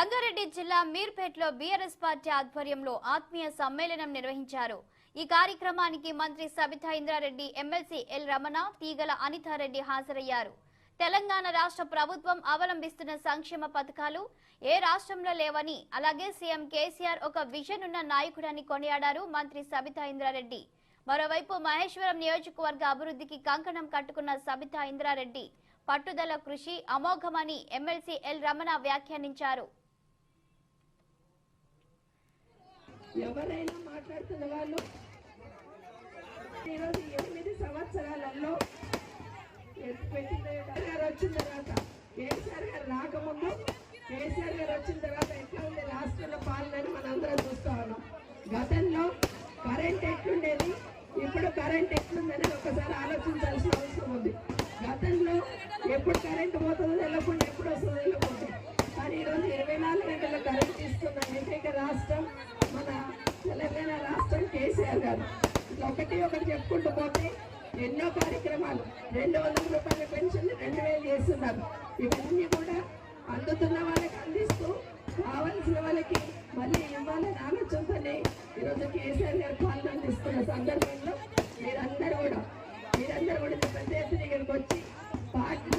రంగారెడ్డి జిల్లా మీర్పేట్లో BRS party ఆధ్వర్యంలో ఆత్మీయ సమ్మేళనం నిర్వహించారు. ఈ కార్యక్రమానికి మంత్రి సబితా ఇంద్రారెడ్డి, ఎమ్మెల్సీ ఎల్ రమణ, తీగల అనితారెడ్డి హాజరయ్యారు. తెలంగాణ రాష్ట్ర ప్రభుత్వం అవలంబిస్తున్న సంక్షేమ పథకాలు ఏ రాష్ట్రంలో లేవని, అలాగే సీఎం కేసీఆర్ ఒక విజన్ ఉన్న నాయకుడని కొనియాడారు మంత్రి సబితా ఇంద్రారెడ్డి. మరోవైపు మహేశ్వరం నియోజకవర్గ అభివృద్ధికి కంకణం కట్టుకున్న సబితా ఇంద్రారెడ్డి పట్టుదల కృషి అమోఘమని ఎమ్మెల్సీ ఎల్ రమణ వ్యాఖ్యానించారు. ఎవరైనా మాట్లాడుతున్న వాళ్ళు ఈరోజు 8 సంవత్సరాలలో వచ్చిన తర్వాత కేసీఆర్ గారు రాకముందు, కేసీఆర్ గారు వచ్చిన తర్వాత ఎట్లా ఉంది రాష్ట్రంలో పాలన మనందరం చూస్తా ఉన్నాం. గతంలో కరెంట్ ఎట్లుండేది, ఇప్పుడు కరెంట్ ఎట్లుందని ఒకసారి ఆలోచించాల్సిన అవసరం ఉంది. గతంలో ఎప్పుడు కరెంట్ పోతుందో తెలియకుండా ఎప్పుడు వస్తుందో తెలియకుండా, కానీ ఈరోజు 24 గంటల కరెంట్ ఇస్తున్న ఏకైక రాష్ట్రం మన తెలంగాణ రాష్ట్రం కేసీఆర్ గారు. ఇట్లా ఒకటి చెప్పుకుంటూ పోతే ఎన్నో కార్యక్రమాలు, 200 రూపాయల పెన్షన్ 2000 చేస్తున్నారు. ఇవన్నీ కూడా అందుతున్న వాళ్ళకి అందిస్తూ కావాల్సిన వాళ్ళకి మళ్ళీ ఇవ్వాలని ఆలోచనతోనే ఈరోజు కేసీఆర్ గారు పాలన అందిస్తున్న సందర్భంలో మీరందరూ కూడా పెద్ద ఎత్తున ఇక్కడికి వచ్చి పార్టీ